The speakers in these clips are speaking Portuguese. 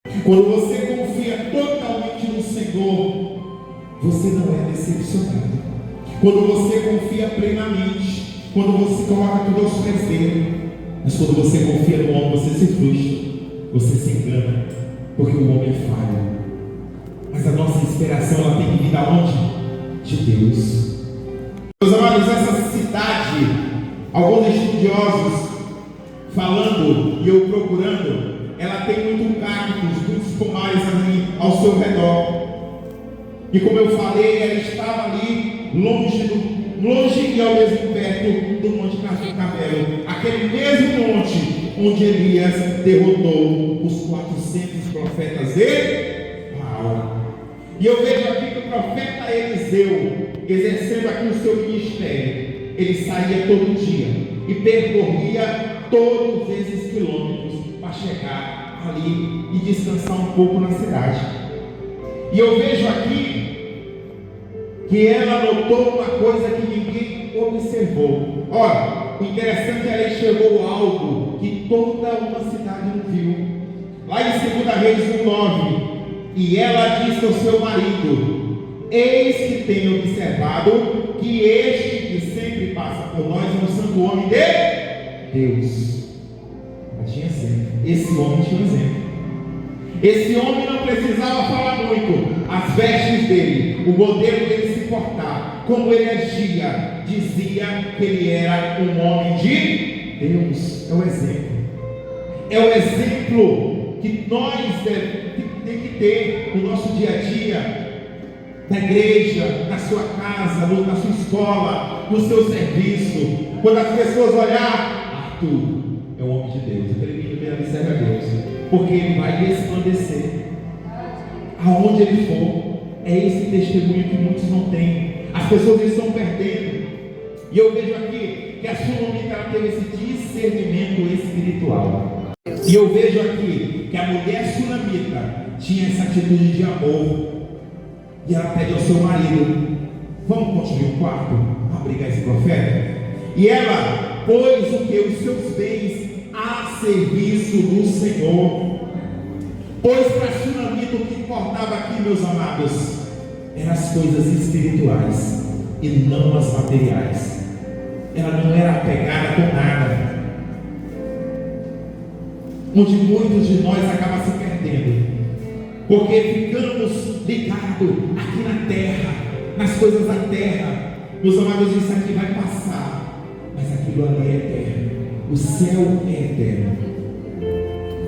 Quando você confia totalmente no Senhor, você não é decepcionado. Quando você confia plenamente, quando você coloca tudo aos pés dele. Mas quando você confia no homem, você se frustra, você se engana, porque o homem é falho. Mas a nossa inspiração, ela tem que vir da onde? De Deus. Meus amados, essa cidade, alguns estudiosos falando e eu procurando, ela tem muitos cactos, muitos pomares ali ao seu redor. E como eu falei, ela estava ali longe e ao mesmo perto do Monte Carmelo, aquele mesmo monte onde Elias derrotou os 400 profetas de Baal. E eu vejo aqui que o profeta Eliseu, exercendo aqui o seu ministério, ele saía todo dia e percorria todos esses quilômetros para chegar ali e descansar um pouco na cidade. E eu vejo aqui que ela notou uma coisa que ninguém observou. Olha, o interessante é que ela enxergou algo que toda uma cidade não viu. Lá em 2 Reis 1:9, e ela disse ao seu marido: eis que tenho observado que este que sempre passa por nós é um santo homem de Deus. Ela tinha exemplo. Esse homem tinha exemplo. Esse homem não precisava falar muito. As vestes dele, o modelo dele se portar, como ele agia, dizia que ele era um homem de Deus. É o exemplo. É o exemplo que nós temos que ter no nosso dia a dia, na igreja, na sua casa, na sua escola, no seu serviço. Quando as pessoas olhar, Arthur é um homem de Deus. Aquele menino mesmo serve a Deus, porque ele vai resplandecer aonde ele for. É esse testemunho que muitos não têm. As pessoas estão perdendo. E eu vejo aqui que a Sunamita teve esse discernimento espiritual. E eu vejo aqui que a mulher Sunamita tinha essa atitude de amor. E ela pede ao seu marido: vamos construir um quarto para abrigar esse profeta? E ela pôs o que? Os seus bens a serviço do Senhor. Pois para a Sunamita o que importava aqui, meus amados, eram as coisas espirituais e não as materiais. Ela não era apegada com nada, onde muitos de nós acabam se perdendo, porque ficamos ligados aqui na terra, nas coisas da terra. Meus amados, isso aqui vai passar, mas aquilo ali é eterno. O céu é eterno.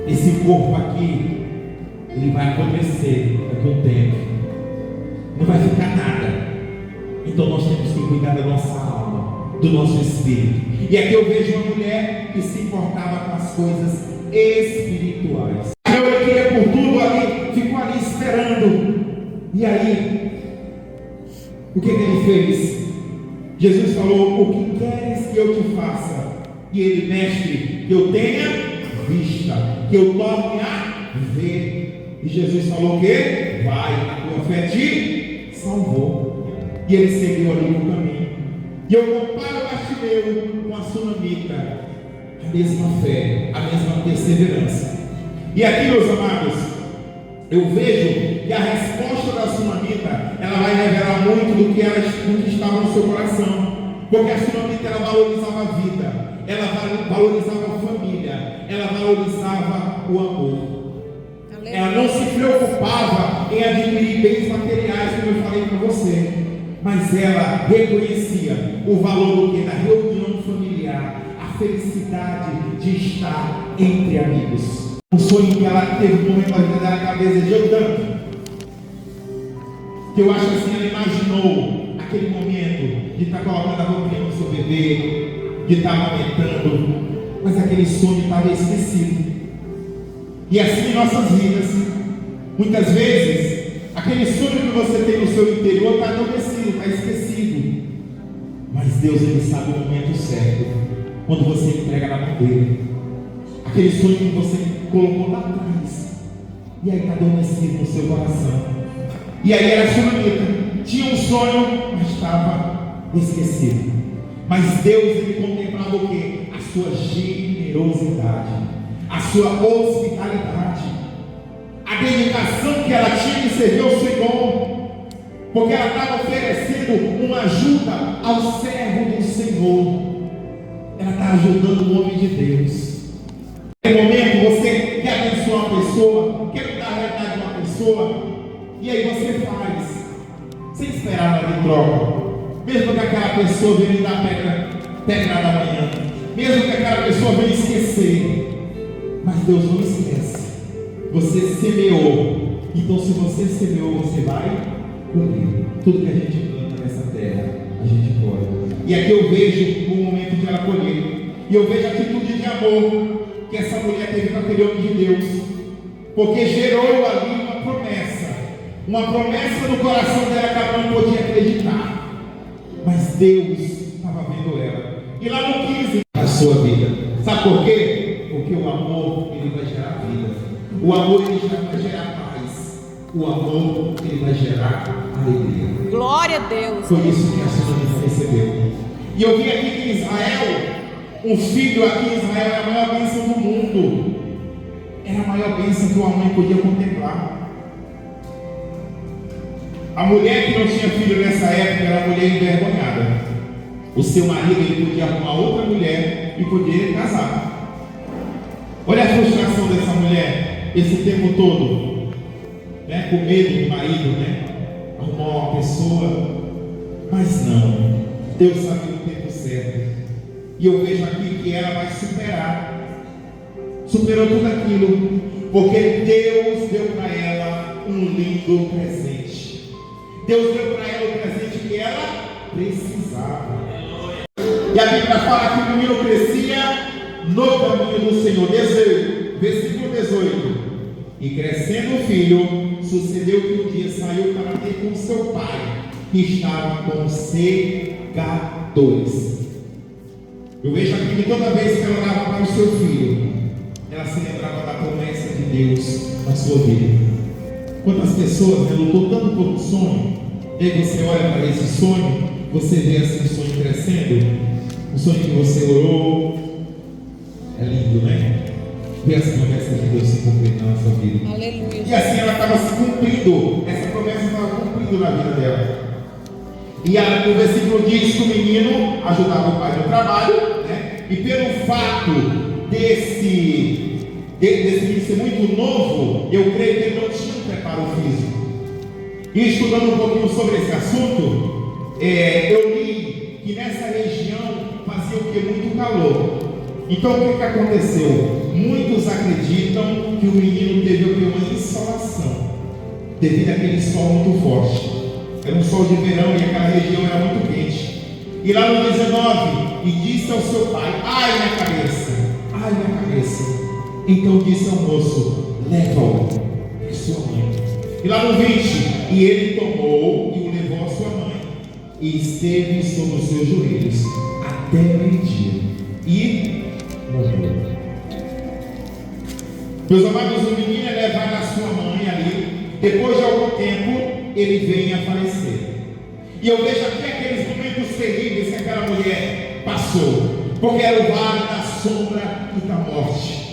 Esse corpo aqui, ele vai apodrecer daqui a um tempo, não vai ficar nada. Então nós temos que cuidar da nossa alma, do nosso espírito. E aqui eu vejo uma mulher que se importava com as coisas espirituais. Eu queria por tudo ali, ficou ali esperando. E aí, o que ele fez? Jesus falou: o que queres que eu te faça? E ele: mestre, que eu tenha vista, que eu torne a ver. E Jesus falou o quê? Vai, a tua fé te salvou. E ele seguiu ali no caminho. E eu comparo o Bartimeu com a Sunamita, a mesma fé, a mesma perseverança. E aqui, meus amados, eu vejo que a resposta da Sunamita, ela vai revelar muito do que estava no seu coração. Porque a Sunamita, ela valorizava a vida, ela valorizava a família, ela valorizava o amor. Ela não se preocupava em adquirir bens materiais, como eu falei para você, mas ela reconhecia o valor do que? Da reunião familiar, a felicidade de estar entre amigos. O sonho que ela teve um momento da vida dela, que ela desejou tanto, que eu acho assim, ela imaginou aquele momento de estar colocando a roupinha no seu bebê, de estar amamentando, mas aquele sonho estava esquecido. E assim em nossas vidas, muitas vezes, aquele sonho que você tem no seu interior está adormecido, está esquecido. Mas Deus, Ele sabe o momento certo, quando você entrega na mão dele. Aquele sonho que você colocou lá atrás, e aí está adormecido no seu coração. E aí era a Sunamita, tinha um sonho, mas estava esquecido. Mas Deus, Ele contemplava o quê? A sua generosidade, a sua hospitalidade. dedicação que ela tinha de servir ao Senhor, porque ela estava oferecendo uma ajuda ao servo do Senhor. Ela está ajudando o homem de Deus. Em momento você quer abençoar uma pessoa, quer mudar a realidade de uma pessoa, e aí você faz, sem esperar nada em troca. Mesmo que aquela pessoa venha lhe dar pedra da manhã, mesmo que aquela pessoa venha esquecer, mas Deus não esquece. Você semeou, então se você semeou, você vai colher. Tudo que a gente planta nessa terra, a gente colhe. E aqui eu vejo o momento de ela colher, e eu vejo a atitude de amor que essa mulher teve com aquele homem de Deus, porque gerou ali uma promessa no coração dela que ela não podia acreditar, mas Deus estava vendo ela. E lá no 15, a sua vida, sabe por quê? Porque o amor, ele vai gerar vida, o amor, ele vai gerar paz, o amor, ele vai gerar alegria. Glória a Deus. Foi isso que a senhora recebeu. E eu vi aqui que em Israel, um filho aqui em Israel era a maior bênção do mundo, era a maior bênção que uma mãe podia contemplar. A mulher que não tinha filho nessa época era uma mulher envergonhada. O seu marido, ele podia arrumar outra mulher e podia casar. Olha a frustração dessa mulher esse tempo todo, né? Com medo do marido, né? Arrumar uma pessoa, mas não, Deus sabia o tempo certo. E eu vejo aqui que ela vai superou tudo aquilo, porque Deus deu para ela um lindo presente. Deus deu para ela o presente que ela precisava. E a Bíblia fala que o menino crescia no caminho do Senhor. Versículo 18. E crescendo o filho, sucedeu que um dia saiu para ter com seu pai, que estava com segadores. Eu vejo aqui que toda vez que ela olhava para o seu filho, ela se lembrava da promessa de Deus na sua vida. Quantas pessoas lutou tanto por um sonho, e aí você olha para esse sonho, você vê assim o sonho crescendo, o sonho que você orou, é lindo, né? Ver as promessas de Deus se cumprindo na nossa vida. Aleluia. E assim ela estava se cumprindo, essa promessa estava cumprindo na vida dela. E o versículo diz que o menino ajudava o pai no trabalho, né? E pelo fato desse menino ser muito novo, eu creio que ele não tinha um preparo físico. E estudando um pouquinho sobre esse assunto, eu li que nessa região fazia o que? Muito calor. Então o que aconteceu? Muitos acreditam que o menino teve o que? Uma insolação, devido àquele sol muito forte. Era um sol de verão e aquela região era muito quente. E lá no 19, e disse ao seu pai: ai minha cabeça, ai minha cabeça. Então disse ao moço: leva-o, é sua mãe. E lá no 20, e ele tomou e o levou à sua mãe, e esteve sobre os seus joelhos até meio-dia, e morreu. Meus amados, o menino é levado à sua mãe ali. Depois de algum tempo, ele vem a falecer. E eu vejo aqui aqueles momentos terríveis que aquela mulher passou, porque era o vale da sombra e da morte.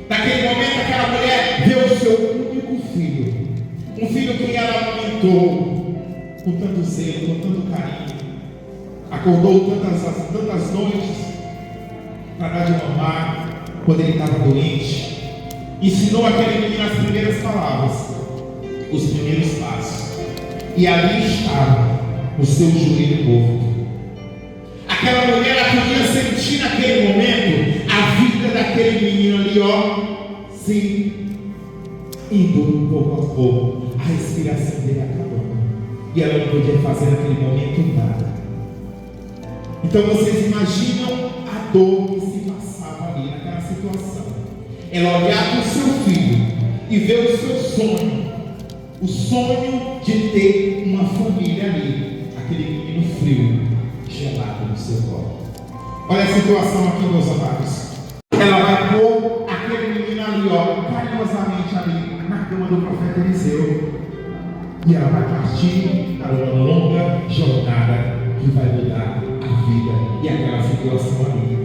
Naquele momento, aquela mulher vê o seu único filho, um filho que ela amamentou com tanto zelo, com tanto carinho, acordou tantas noites para dar de mamar quando ele estava doente, ensinou aquele menino as primeiras palavras, os primeiros passos, e ali estava o seu joelho morto. Aquela mulher, ela podia sentir naquele momento a vida daquele menino ali, sim, indo pouco a pouco, a respiração dele acabando, e ela não podia fazer naquele momento nada. Então vocês imaginam a dor que se passava ali naquela situação. Ela olhar para o seu filho e ver o seu sonho, o sonho de ter uma família ali, aquele menino frio, gelado no seu colo. Olha a situação aqui, meus amados. Ela vai pôr aquele menino ali, carinhosamente ali na cama do profeta Eliseu, e ela vai partir para uma longa jornada que vai mudar a vida e aquela situação ali.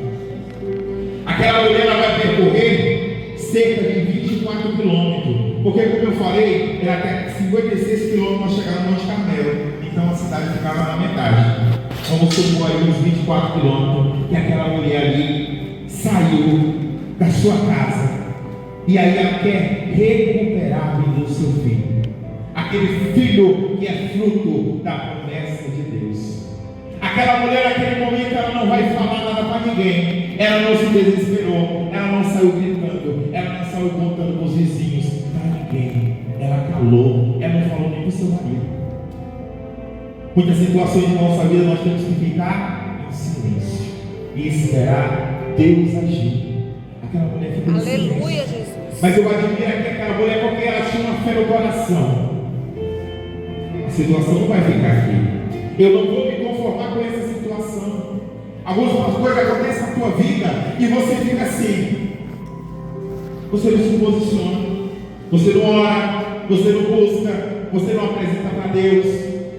Aquela mulher, ela vai percorrer cerca de 24 quilômetros, Porque, como eu falei, era até 56 quilômetros para chegar no Monte Carmelo. Então a cidade ficava na metade. Vamos supor aí uns 24 quilômetros que aquela mulher ali saiu da sua casa. E aí ela quer recuperar a vida do seu filho. Aquele filho que é fruto da promessa de Deus. Aquela mulher, naquele momento, ela não vai falar nada para ninguém. Ela não se desesperou. Ela não saiu gritando. Ela não saiu contando com os vizinhos. Para ninguém. Ela calou. Ela não falou nem para o seu marido. Muitas situações de nossa vida nós temos que ficar em silêncio e esperar Deus agir. Aquela mulher ficou em silêncio. Aleluia, Jesus. Mas eu admiro aqui aquela mulher porque ela tinha uma fé no coração. A situação não vai ficar aqui. Eu não vou me conformar com essa situação. Algumas coisas acontecem na tua vida e você fica assim. Você não se posiciona, você não ora, você não busca, você não apresenta para Deus,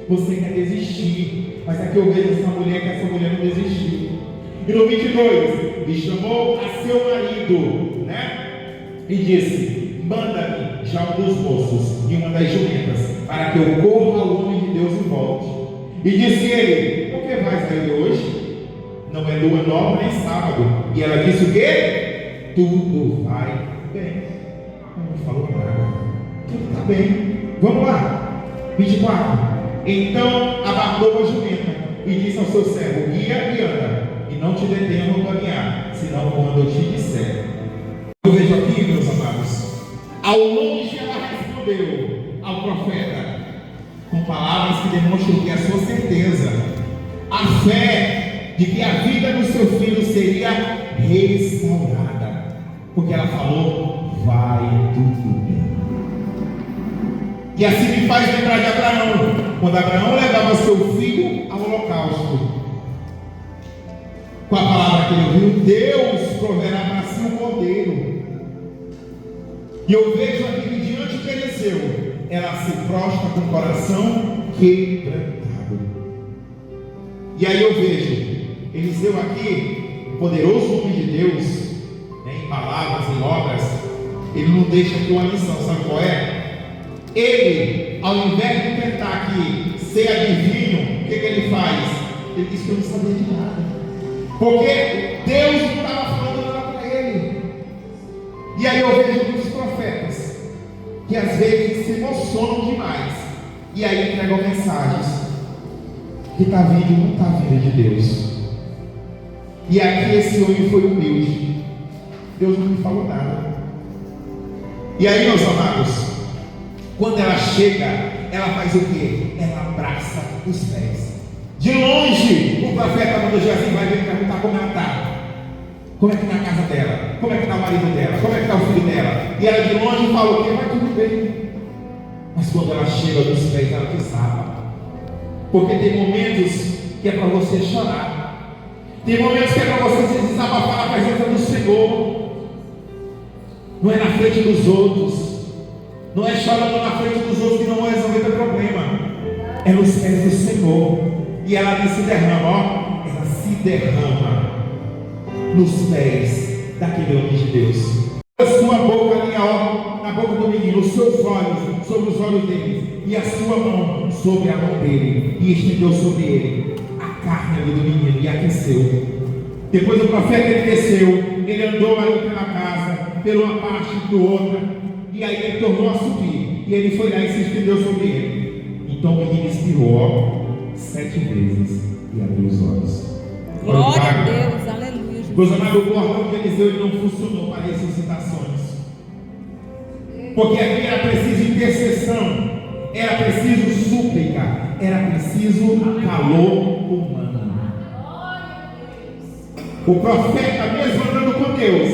você quer desistir. Mas aqui eu vejo essa mulher, que essa mulher não desistiu. E no 22, e chamou a seu marido, né? E disse: manda-me já um dos moços e uma das jumentas, para que eu corra ao homem de Deus e volte. E disse ele: por que vais aí hoje? Não é lua nova nem sábado. E ela disse o quê? Tudo vai bem. Não falou nada. Tudo está bem. Vamos lá. 24. Então abordou a jumenta e disse ao seu servo: guia e anda, e não te detenha no caminhar, senão quando eu te disser. Eu vejo aqui, meus amados, ao longe ela respondeu ao profeta com palavras que demonstram que a sua certeza, a fé de que a vida do seu filho seria restaurada, porque ela falou: vai tudo bem. E assim me faz lembrar de Abraão, quando Abraão levava seu filho ao holocausto, com a palavra que ele ouviu: Deus proverá para si um cordeiro. E eu vejo aqui que diante de Eliseu, ela se prostra com o coração quebrantado. E aí eu vejo Eliseu aqui, poderoso homem de Deus, né, em palavras, em obras, ele não deixa aqui uma lição, sabe qual é? Ele, ao invés de tentar aqui ser adivinho, o que ele faz? Ele diz que eu não sabia de nada, porque Deus não estava falando nada para ele. E aí eu vejo muitos profetas que às vezes se emocionam demais e aí entregam mensagens que está vindo, não está vindo de Deus. E aqui esse homem foi humilde. Deus não me falou nada. E aí, meus amados, quando ela chega, ela faz o quê? Ela abraça os pés. De longe, o profeta manda Geazi vai vir perguntar como ela está. Como é que está a casa dela? Como é que está o marido dela? Como é que está o filho dela? E ela de longe fala o quê? Vai tudo bem. Mas quando ela chega nos pés, ela desaba. Porque tem momentos que é para você chorar. Tem momentos que é para você se desabafar na presença do Senhor. Não é na frente dos outros. Não é chorando na frente dos outros que não vai resolver o problema. É nos pés do Senhor. E ela se derrama, ó. Ela se derrama nos pés daquele homem de Deus. A sua boca ali, ó, na boca do menino, os seus olhos sobre os olhos dele, e a sua mão sobre a mão dele, e estendeu sobre ele a carne ali do menino e aqueceu. Depois o profeta ele desceu, ele andou ali pela casa, pela uma parte e por outra, e aí ele tornou a subir, e ele foi lá e se estendeu sobre ele. Então o menino espirrou, ó, 7 vezes e abriu os olhos. Glória a Deus, aleluia. Meus amados, o cordão de Eliseu ele não funcionou para ressuscitações, porque aqui era preciso intercessão, era preciso súplica, era preciso calor humano. O profeta, mesmo andando com Deus,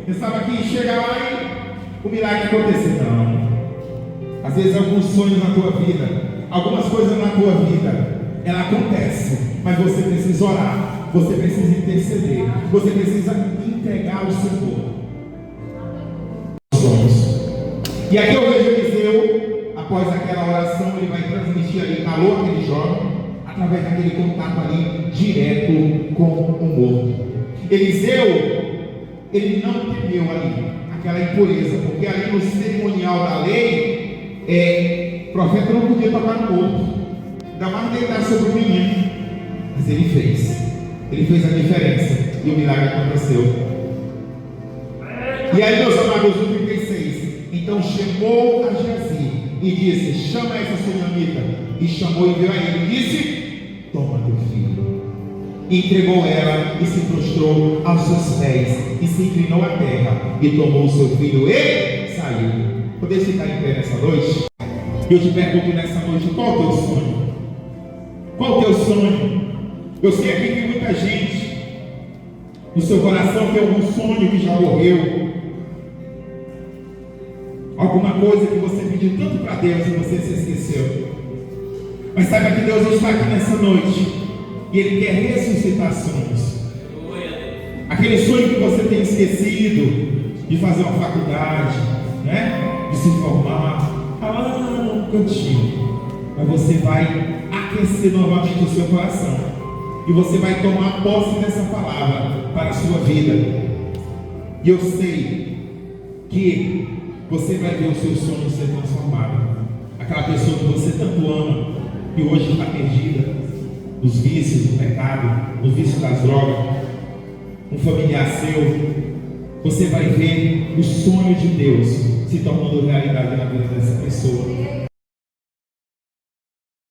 pensava que ia chegar lá e o milagre acontecer. Não. Às vezes alguns sonhos na tua vida, algumas coisas na tua vida, ela acontece, mas você precisa orar. Você precisa interceder. Você precisa entregar ao Senhor. E aqui eu vejo Eliseu, após aquela oração, ele vai transmitir ali calor àquele jovem, através daquele contato ali, direto com o morto. Eliseu, ele não temeu ali, aquela impureza, porque ali no cerimonial da lei, o profeta não podia tocar no corpo, ainda mais deitar sobre o menino, mas ele fez a diferença, e o milagre aconteceu. E aí, meus amados, no 36, então chamou a Geazi e disse: chama essa sunamita. E chamou e viu a ele e disse: toma teu filho. E entregou ela e se prostrou aos seus pés e se inclinou à terra e tomou o seu filho e saiu. Poder ficar em pé nessa noite? Eu te pergunto nessa noite: qual é o teu sonho? Qual é o teu sonho? Eu sei aqui que tem muita gente no seu coração tem algum sonho que já morreu, alguma coisa que você pediu tanto para Deus e você se esqueceu. Mas saiba que Deus está aqui nessa noite e Ele quer ressuscitar sonhos. Aquele sonho que você tem esquecido de fazer uma faculdade, né? De se formar, está lá no cantinho. Mas você vai aquecer novamente o seu coração e você vai tomar posse dessa palavra para a sua vida. E eu sei que você vai ver o seu sonho ser transformado. Aquela pessoa que você tanto ama, que hoje está perdida nos vícios do pecado, nos vícios das drogas, um familiar seu, você vai ver o sonho de Deus se tornando realidade na vida dessa pessoa.